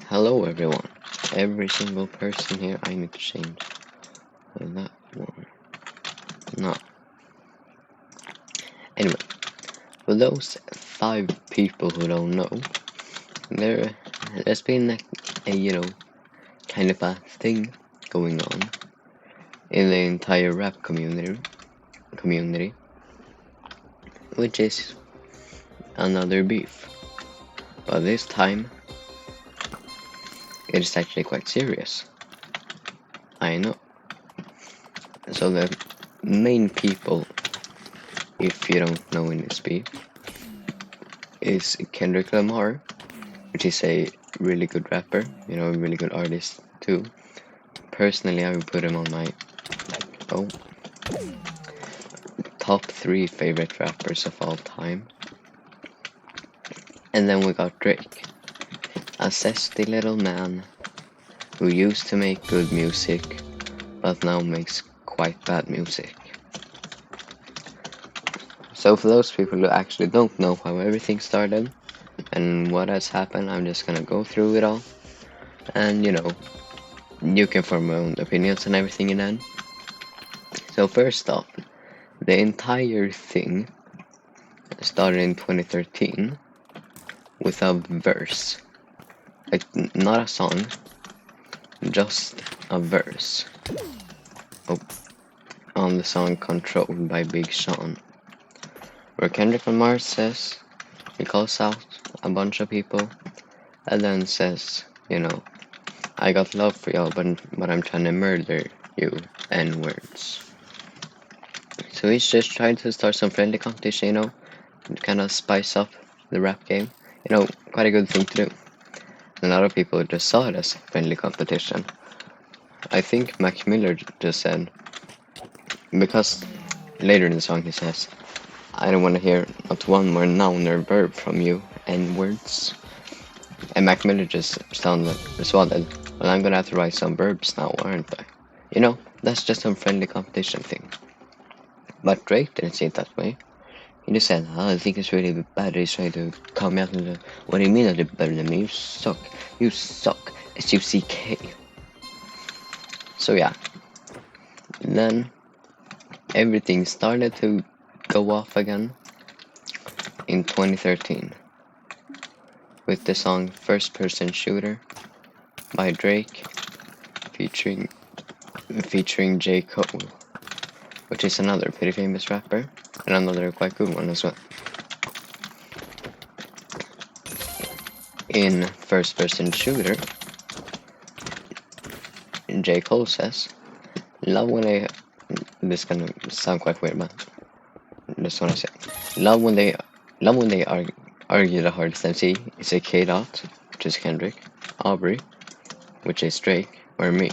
Hello everyone. Every single person here, I need to change that one. No. Anyway, for those 5 people who don't know, there's been a kind of a thing going on in the entire rap community, which is another beef. But this time, it is actually quite serious. I know. So the main people, if you don't know in this beef, is Kendrick Lamar, which is a really good rapper, a really good artist too. Personally, I would put him on my top 3 favorite rappers of all time. And then we got Drake, a zesty little man who used to make good music, but now makes quite bad music. So for those people who actually don't know how everything started and what has happened, I'm just gonna go through it all. And you can form your own opinions and everything in then. So first off, the entire thing started in 2013 with a verse. Like, not a song, just a verse. On the song Controlled by Big Sean, where Kendrick Lamar says, he calls out a bunch of people, and then says, I got love for y'all, but I'm trying to murder you, N-words. So he's just trying to start some friendly competition, to kind of spice up the rap game. Quite a good thing to do. A lot of people just saw it as friendly competition. I think Mac Miller just said, because later in the song he says, I don't want to hear not one more noun or verb from you, N-words. And Mac Miller just responded, well, I'm gonna have to write some verbs now, aren't I? That's just some friendly competition thing. But Drake didn't see it that way. He just said, I think it's really bad he's trying to call me out and what do you mean I did better than me? You suck. You suck. S-U-C-K. So yeah. Then everything started to go off again in 2013 with the song First Person Shooter by Drake featuring J. Cole, which is another pretty famous rapper and another quite good one as well. In First Person Shooter, J. Cole says, love when they, this is gonna sound quite weird, but that's what I say. Love when they argue the hardest MC is a K-Dot, which is Kendrick, Aubrey, which is Drake, or me.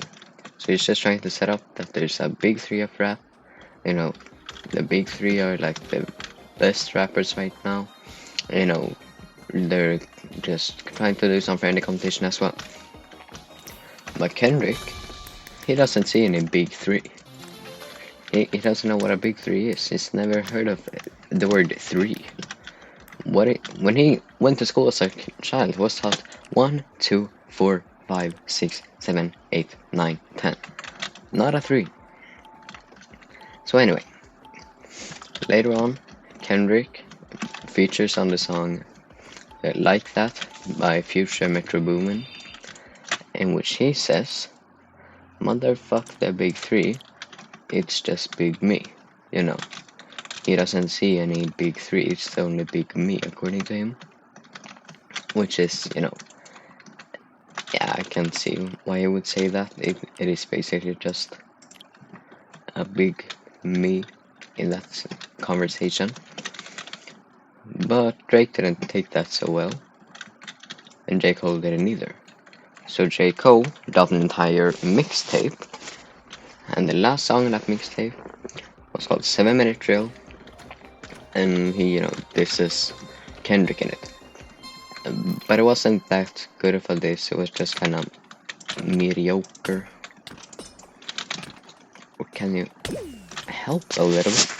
So he's just trying to set up that there's a big 3 of rap. The big 3 are like the best rappers right now. They're just trying to do some friendly competition as well. But Kendrick, he doesn't see any big 3. He doesn't know what a big 3 is. He's never heard of the word 3. When he went to school as a child, he was taught 1, 2, 4, 5, 6, 7, 8, 9, 10. Not a 3. So anyway, later on, Kendrick features on the song Like That by Future Metro Boomin, in which he says, motherfuck the big 3, it's just big me, He doesn't see any big 3, it's only big me, according to him. Which is, yeah, I can see why he would say that. It is basically just a big me in that conversation. But Drake didn't take that so well, and J. Cole didn't either. So J. Cole dropped an entire mixtape, and the last song in that mixtape was called 7 Minute Drill, and this is Kendrick in it. But it wasn't that good of a diss, it was just kind of mediocre. Or can you help a little bit?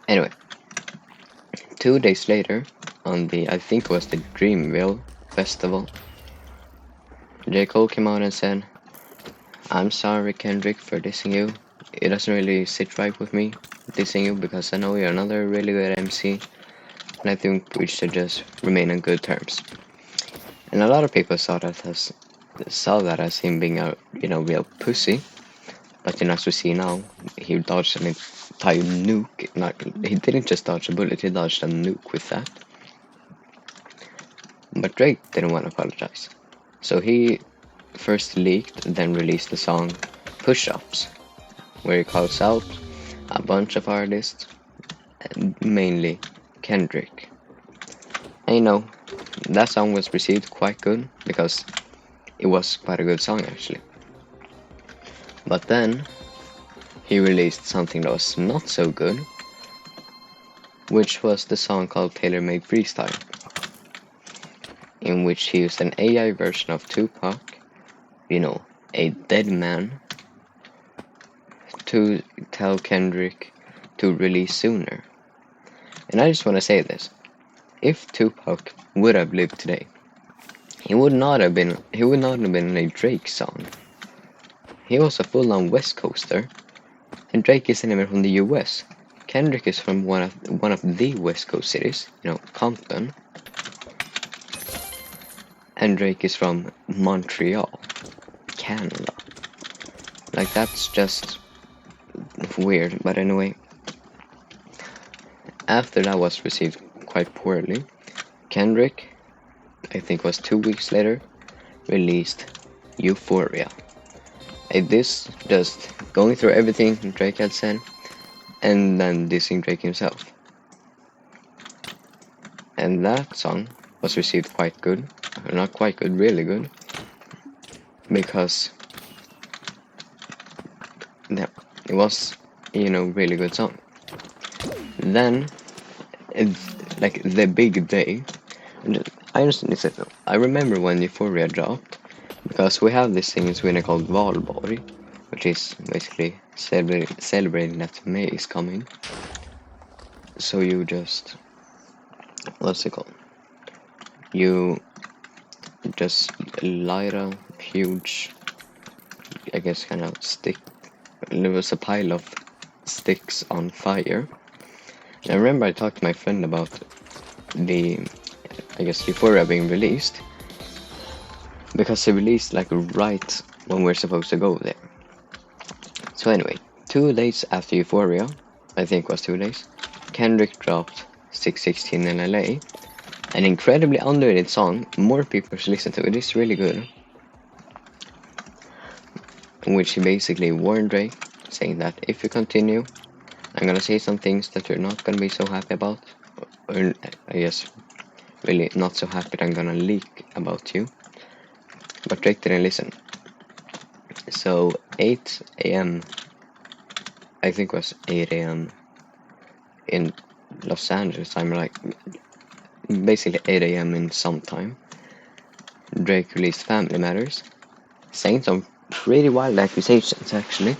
Anyway, 2 days later, on I think it was the Dreamville Festival, J. Cole came out and said, I'm sorry, Kendrick, for dissing you. It doesn't really sit right with me, dissing you, because I know you're another really good MC, and I think we should just remain on good terms. And a lot of people saw that as him being a real pussy. But as we see now, he dodged an entire nuke. He didn't just dodge a bullet, he dodged a nuke with that. But Drake didn't want to apologize. So he first leaked, then released the song Push-Ups, where he calls out a bunch of artists, mainly Kendrick. And that song was received quite good, because it was quite a good song actually. But then, he released something that was not so good, which was the song called Tailor Made Freestyle, in which he used an AI version of Tupac, a dead man, to tell Kendrick to release sooner. And I just want to say this. If Tupac would have lived today, he would not have been in a Drake song. He was a full-on West Coaster, and Drake isn't even from the US. Kendrick is from one of the West Coast cities, Compton. And Drake is from Montreal, Canada. Like, that's just weird, but anyway. After that was received quite poorly, Kendrick, I think was 2 weeks later, released Euphoria. This just going through everything Drake had said, and then dissing Drake himself. And that song was received quite good, not quite good, really good, because it was, really good song. Then, like the big day, I understand. I remember when Euphoria dropped, because we have this thing in Sweden called Valborg, which is basically celebrating that May is coming. So you just, what's it called? You just light a huge, I guess, kind of stick. There was a pile of sticks on fire. And I remember I talked to my friend about Euphoria being released, because they released like right when we're supposed to go there. So anyway, 2 days after Euphoria, I think it was 2 days, Kendrick dropped 616 in LA, an incredibly underrated song. More people should listen to it. It's really good. In which he basically warned Drake, saying that if you continue, I'm gonna say some things that you're not gonna be so happy about, or I guess really not so happy that I'm gonna leak about you. But Drake didn't listen. So 8 a.m. I think it was 8 a.m. in Los Angeles time, like basically 8 a.m. in some time, Drake released Family Matters, saying some pretty wild accusations actually,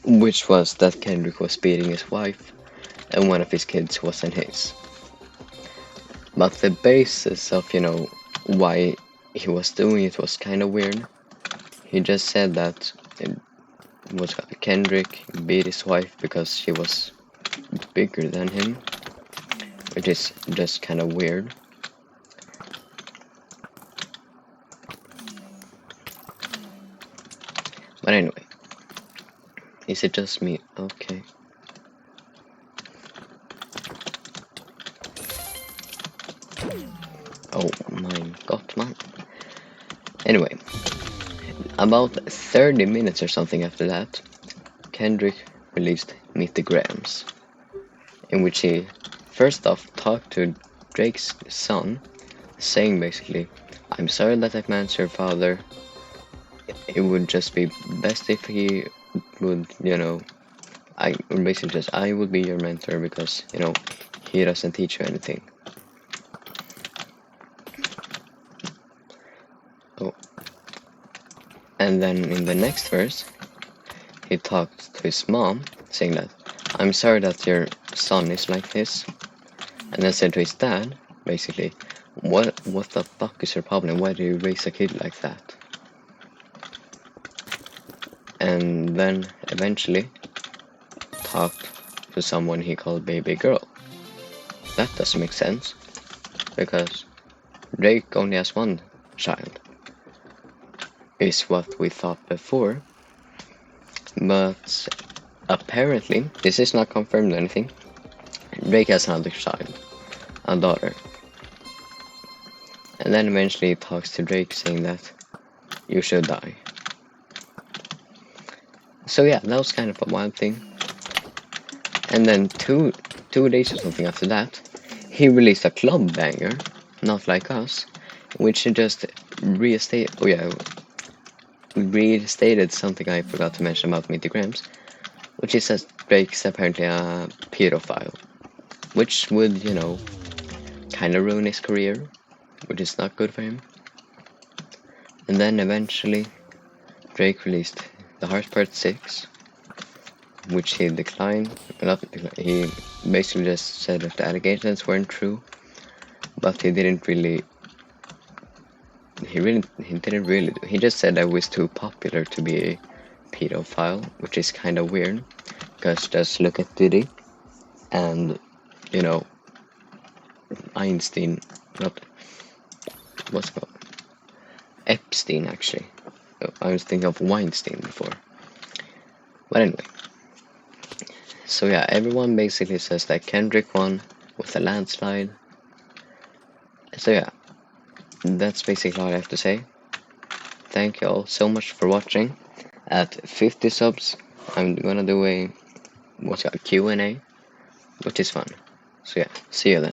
which was that Kendrick was beating his wife and one of his kids wasn't his. But the basis of, why he was doing it was kind of weird. He just said that it was Kendrick beat his wife because she was bigger than him, which is just kind of weird. But anyway, is it just me? Okay. Oh my god, man. Anyway, about 30 minutes or something after that, Kendrick released Meet the Grahams, in which he first off talked to Drake's son, saying basically, I'm sorry that that man's your father. It would just be best if he would, I would be your mentor because, he doesn't teach you anything. Oh. And then in the next verse, he talked to his mom, saying that, I'm sorry that your son is like this. And then said to his dad, basically, what the fuck is your problem? Why do you raise a kid like that? And then eventually talked to someone he called baby girl. That doesn't make sense, because Drake only has one child, is what we thought before. But apparently, this is not confirmed or anything, Drake has another child, a daughter. And then eventually he talks to Drake saying that you should die. So yeah, that was kind of a wild thing. And then two days or something after that, he released a club banger, Not Like Us, which he just restated something I forgot to mention about Mitty Grams, which is that Drake's apparently a pedophile, which would, kind of ruin his career, which is not good for him. And then eventually, Drake released The Heart Part 6, which he declined. He basically just said that the allegations weren't true, but he didn't really. He just said I was too popular to be a pedophile, which is kind of weird, because just look at Diddy and, Einstein, not, what's it called? Epstein, actually. I was thinking of Weinstein before. But anyway. So yeah, everyone basically says that Kendrick won with a landslide. So yeah, that's basically all I have to say. Thank you all so much for watching. At 50 subs, I'm gonna do a Q&A, which is fun. So yeah, see you then.